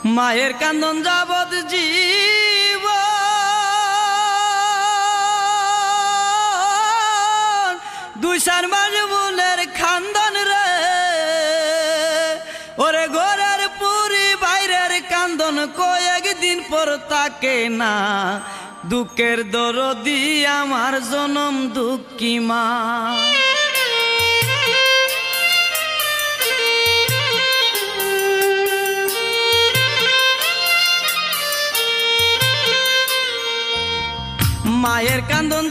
মায়ের কান্দন যাবৎ জীব দুই চার মাস বোনের খান্দন রে ওরে ঘরের পুরি বাইরের কান্দন কয়েকদিন পর তাকে না দুঃখের দরদি আমার জনম দুঃখী মা মায়ের কান্দন